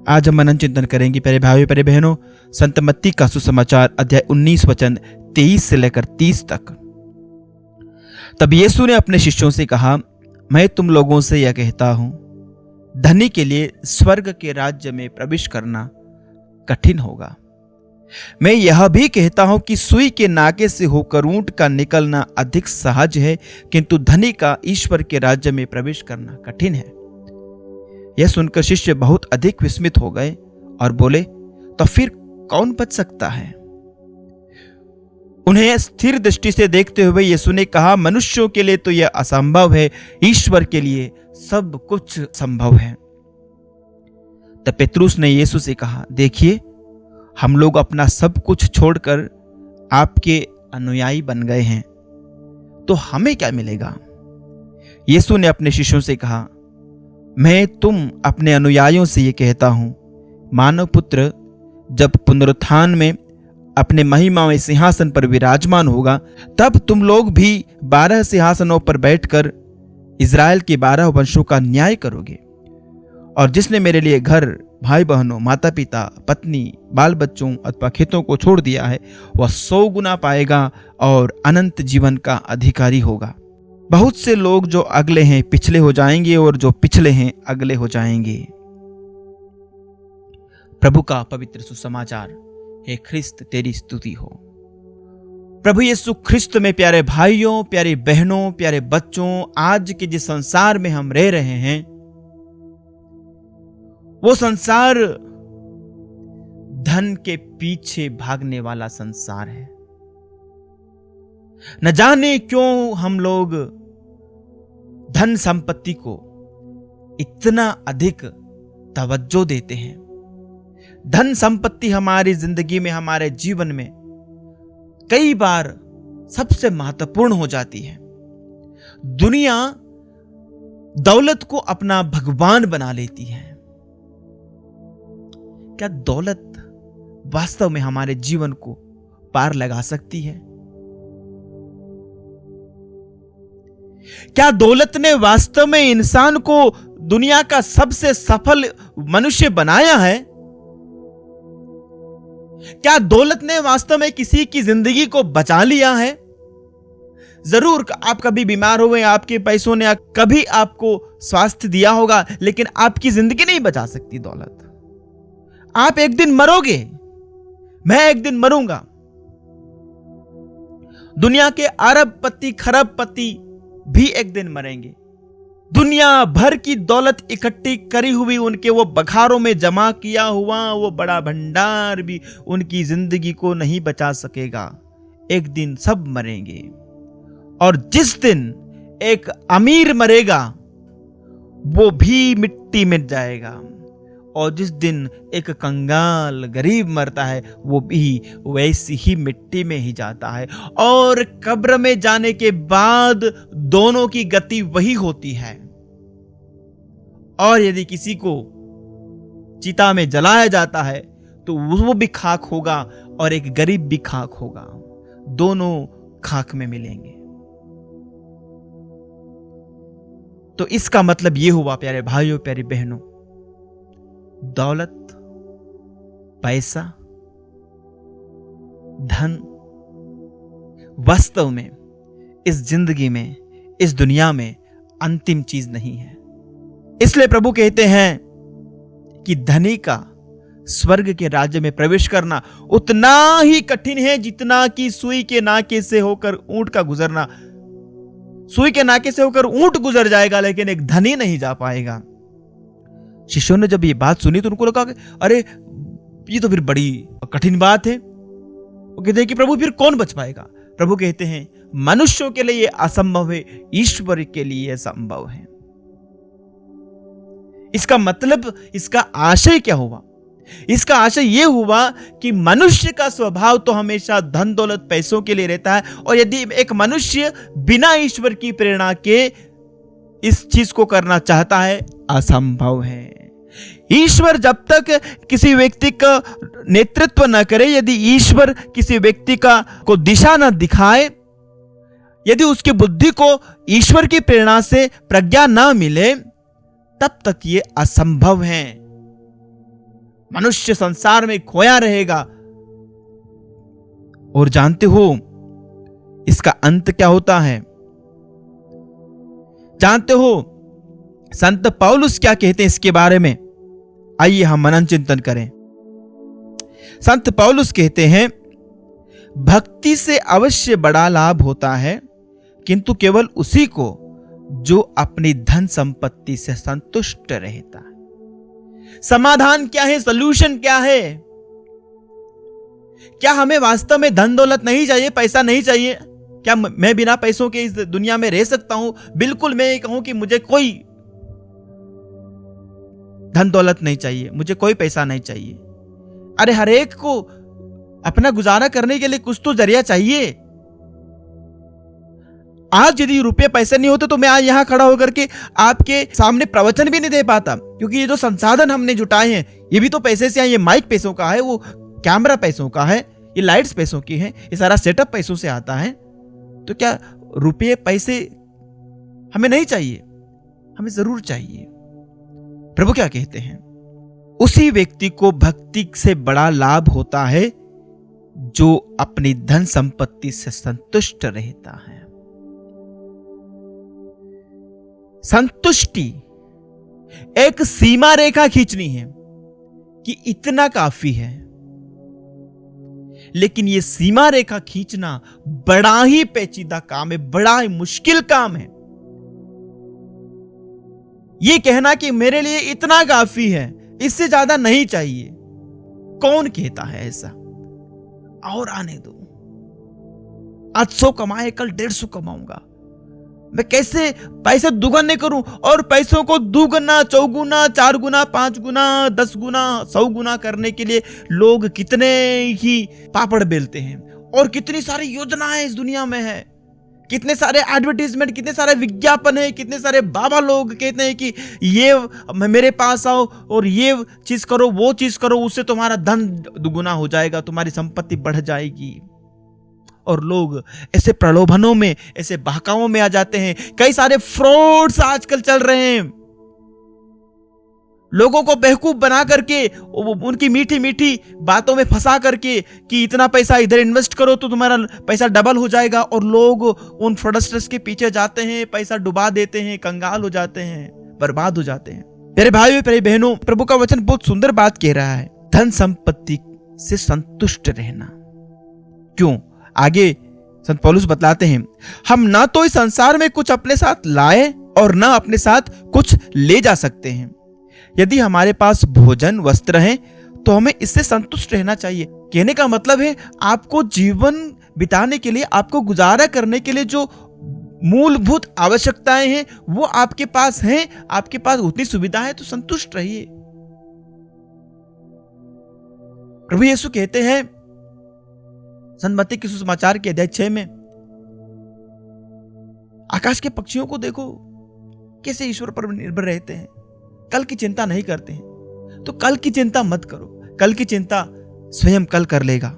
आज हम मनन चिंतन करेंगे प्यारे भाइयों प्यारे बहनों, संत मत्ती का सुसमाचार अध्याय 19 वचन 23 से लेकर 30 तक। तब यीशु ने अपने शिष्यों से कहा, मैं तुम लोगों से यह कहता हूं, धनी के लिए स्वर्ग के राज्य में प्रवेश करना कठिन होगा। मैं यह भी कहता हूं कि सुई के नाके से होकर ऊंट का निकलना अधिक सहज है, किंतु धनी का ईश्वर के राज्य में प्रवेश करना कठिन है। यह सुनकर शिष्य बहुत अधिक विस्मित हो गए और बोले, तो फिर कौन बच सकता है? उन्हें स्थिर दृष्टि से देखते हुए यीशु ने कहा, मनुष्यों के लिए तो यह असंभव है, ईश्वर के लिए सब कुछ संभव है। तब पेतरुस ने यीशु से कहा, देखिए, हम लोग अपना सब कुछ छोड़कर आपके अनुयायी बन गए हैं, तो हमें क्या मिलेगा? यीशु ने अपने शिष्यों से कहा, मैं तुम अपने अनुयायियों से ये कहता हूं, मानव पुत्र जब पुनरुत्थान में अपने महिमामय सिंहासन पर विराजमान होगा, तब तुम लोग भी 12 सिंहासनों पर बैठकर इज़राइल के 12 वंशों का न्याय करोगे। और जिसने मेरे लिए घर, भाई बहनों, माता पिता, पत्नी, बाल बच्चों अथवा खेतों को छोड़ दिया है, वह 100 गुना पाएगा और अनंत जीवन का अधिकारी होगा। बहुत से लोग जो अगले हैं पिछले हो जाएंगे और जो पिछले हैं अगले हो जाएंगे। प्रभु का पवित्र सुसमाचार। हे ख्रिस्त, तेरी स्तुति हो। प्रभु यीशु ख्रिस्त में प्यारे भाइयों, प्यारे बहनों, प्यारे बच्चों, आज के जिस संसार में हम रह रहे हैं, वो संसार धन के पीछे भागने वाला संसार है। न जाने क्यों हम लोग धन संपत्ति को इतना अधिक तवज्जो देते हैं। धन संपत्ति हमारी जिंदगी में, हमारे जीवन में कई बार सबसे महत्वपूर्ण हो जाती है। दुनिया दौलत को अपना भगवान बना लेती है। क्या दौलत वास्तव में हमारे जीवन को पार लगा सकती है? क्या दौलत ने वास्तव में इंसान को दुनिया का सबसे सफल मनुष्य बनाया है? क्या दौलत ने वास्तव में किसी की जिंदगी को बचा लिया है? जरूर आप कभी बीमार हो गए, आपके पैसों ने कभी आपको स्वास्थ्य दिया होगा, लेकिन आपकी जिंदगी नहीं बचा सकती दौलत। आप एक दिन मरोगे, मैं एक दिन मरूंगा। दुनिया के अरबपति, खरबपति भी एक दिन मरेंगे। दुनिया भर की दौलत इकट्ठी करी हुई, उनके वो बखारों में जमा किया हुआ वो बड़ा भंडार भी उनकी जिंदगी को नहीं बचा सकेगा। एक दिन सब मरेंगे। और जिस दिन एक अमीर मरेगा, वो भी मिट्टी में जाएगा। और जिस दिन एक कंगाल गरीब मरता है, वो भी वैसी ही मिट्टी में ही जाता है। और कब्र में जाने के बाद दोनों की गति वही होती है। और यदि किसी को चिता में जलाया जाता है, तो वो भी खाक होगा और एक गरीब भी खाक होगा। दोनों खाक में मिलेंगे। तो इसका मतलब ये हुआ प्यारे भाइयों, प्यारी बहनों, दौलत, पैसा, धन वास्तव में इस जिंदगी में, इस दुनिया में अंतिम चीज नहीं है। इसलिए प्रभु कहते हैं कि धनी का स्वर्ग के राज्य में प्रवेश करना उतना ही कठिन है जितना कि सुई के नाके से होकर ऊंट का गुजरना। सुई के नाके से होकर ऊंट गुजर जाएगा, लेकिन एक धनी नहीं जा पाएगा। शिष्यों ने जब ये बात सुनी तो उनको लगा कि अरे ये तो फिर बड़ी कठिन बात है। वो कहते हैं कि प्रभु फिर कौन बच पाएगा? प्रभु कहते हैं, मनुष्यों के लिए ये असंभव है, ईश्वर के लिए संभव है। इसका मतलब, इसका आशय क्या हुआ? इसका आशय यह हुआ कि मनुष्य का स्वभाव तो हमेशा धन दौलत पैसों के लिए रहता है। और यदि एक मनुष्य बिना ईश्वर की प्रेरणा के इस चीज को करना चाहता है, असंभव है। ईश्वर जब तक किसी व्यक्ति का नेतृत्व न करे, यदि ईश्वर किसी व्यक्ति को दिशा न दिखाए, यदि उसकी बुद्धि को ईश्वर की प्रेरणा से प्रज्ञा न मिले, तब तक ये असंभव है। मनुष्य संसार में खोया रहेगा। और जानते हो इसका अंत क्या होता है? जानते हो संत पौलुस क्या कहते हैं इसके बारे में? आइए हम मनन चिंतन करें। संत पौलुस कहते हैं, भक्ति से अवश्य बड़ा लाभ होता है, किंतु केवल उसी को जो अपनी धन संपत्ति से संतुष्ट रहता है। समाधान क्या है? सॉल्यूशन क्या है? क्या हमें वास्तव में धन दौलत नहीं चाहिए, पैसा नहीं चाहिए? क्या मैं बिना पैसों के इस दुनिया में रह सकता हूं? बिल्कुल मैं ये कहूं कि मुझे कोई धन दौलत नहीं चाहिए, मुझे कोई पैसा नहीं चाहिए। अरे हर एक को अपना गुजारा करने के लिए कुछ तो जरिया चाहिए। आज यदि रुपये पैसे नहीं होते तो मैं आज यहां खड़ा होकर के आपके सामने प्रवचन भी नहीं दे पाता, क्योंकि ये जो संसाधन हमने जुटाए हैं ये भी तो पैसे से हैं। ये माइक पैसों का है, वो कैमरा पैसों का है, ये लाइट्स पैसों की है, ये सारा सेटअप पैसों से आता है। तो क्या रुपये पैसे हमें नहीं चाहिए? हमें जरूर चाहिए। प्रभु क्या कहते हैं? उसी व्यक्ति को भक्ति से बड़ा लाभ होता है जो अपनी धन संपत्ति से संतुष्ट रहता है। संतुष्टि एक सीमा रेखा खींचनी है कि इतना काफी है, लेकिन यह सीमा रेखा खींचना बड़ा ही पेचीदा काम है, बड़ा ही मुश्किल काम है। यह कहना कि मेरे लिए इतना काफी है, इससे ज्यादा नहीं चाहिए, कौन कहता है ऐसा? और आने दो, आज 100 कमाए कल 150 कमाऊंगा, मैं कैसे पैसे दुगने करूं, और पैसों को दुगना, चौगुना, 4 गुना, 5 गुना, 10 गुना, 100 गुना करने के लिए लोग कितने ही पापड़ बेलते हैं, और कितनी सारी योजनाएं इस दुनिया में है, कितने सारे एडवर्टीजमेंट, कितने सारे विज्ञापन है, कितने सारे बाबा लोग कहते हैं कि ये मेरे पास आओ और ये चीज करो, वो चीज करो, उससे तुम्हारा धन दुगुना हो जाएगा, तुम्हारी संपत्ति बढ़ जाएगी। और लोग ऐसे प्रलोभनों में, ऐसे बहकावों में आ जाते हैं। कई सारे फ्रॉड्स आजकल चल रहे हैं, लोगों को बेवकूफ बना करके, उनकी मीठी मीठी बातों में फंसा करके कि इतना पैसा इधर इन्वेस्ट करो तो तुम्हारा पैसा डबल हो जाएगा, और लोग उन फ्रॉडस्टर्स के पीछे जाते हैं, पैसा डुबा देते हैं, कंगाल हो जाते हैं, बर्बाद हो जाते हैं। मेरे भाइयों, मेरे बहनों, प्रभु का वचन बहुत सुंदर बात कह रहा है, धन संपत्ति से संतुष्ट रहना। क्यों? आगे संत पौलुस बतलाते हैं, हम ना तो इस संसार में कुछ अपने साथ लाए और ना अपने साथ कुछ ले जा सकते हैं। यदि हमारे पास भोजन वस्त्र है तो हमें इससे संतुष्ट रहना चाहिए। कहने का मतलब है, आपको जीवन बिताने के लिए, आपको गुजारा करने के लिए जो मूलभूत आवश्यकताएं हैं वो आपके पास हैं, आपके पास उतनी सुविधा है, तो संतुष्ट रहिए। प्रभु यीशु कहते हैं संत मत्ती के सुसमाचार के अध्याय 6 में, आकाश के पक्षियों को देखो कैसे ईश्वर पर निर्भर रहते हैं, कल की चिंता नहीं करते हैं। तो कल की चिंता मत करो, कल की चिंता स्वयं कल कर लेगा।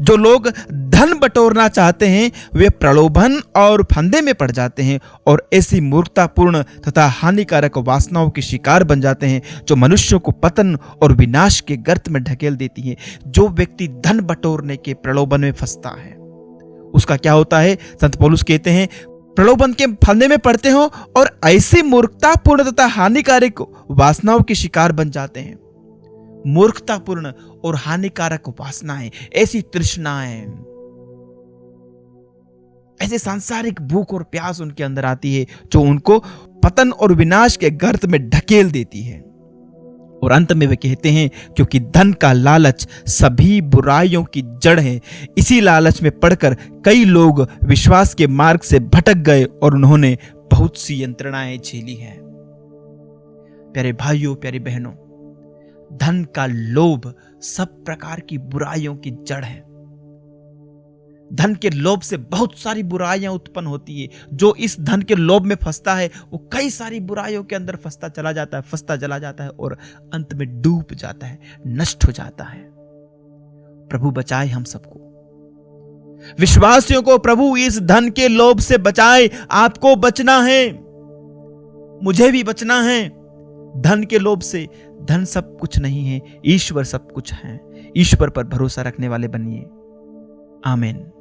जो लोग धन बटोरना चाहते हैं वे प्रलोभन और फंदे में पड़ जाते हैं और ऐसी मूर्खतापूर्ण तथा हानिकारक वासनाओं के शिकार बन जाते हैं जो मनुष्यों को पतन और विनाश के गर्त में ढकेल देती हैं। जो व्यक्ति धन बटोरने के प्रलोभन में फंसता है उसका क्या होता है? संत पौलुस कहते हैं, प्रलोभन के फंदे में पड़ते हो और ऐसी मूर्खतापूर्ण तथा हानिकारक वासनाओं के शिकार बन जाते हैं। मूर्खतापूर्ण और हानिकारक वासनाएं, ऐसी तृष्णाएं, ऐसे सांसारिक भूख और प्यास उनके अंदर आती है जो उनको पतन और विनाश के गर्त में ढकेल देती है। और अंत में वे कहते हैं, क्योंकि धन का लालच सभी बुराइयों की जड़ है। इसी लालच में पड़कर कई लोग विश्वास के मार्ग से भटक गए और उन्होंने बहुत सी यंत्रणाएं झेली हैं। प्यारे भाइयों, प्यारी बहनों, धन का लोभ सब प्रकार की बुराइयों की जड़ है। धन के लोभ से बहुत सारी बुराइयां उत्पन्न होती है। जो इस धन के लोभ में फंसता है वो कई सारी बुराइयों के अंदर फंसता चला जाता है और अंत में डूब जाता है, नष्ट हो जाता है। प्रभु बचाए हम सबको, विश्वासियों को प्रभु इस धन के लोभ से बचाए। आपको बचना है, मुझे भी बचना है धन के लोभ से, धन सब कुछ नहीं है, ईश्वर सब कुछ है। ईश्वर पर भरोसा रखने वाले बनिए। आमीन।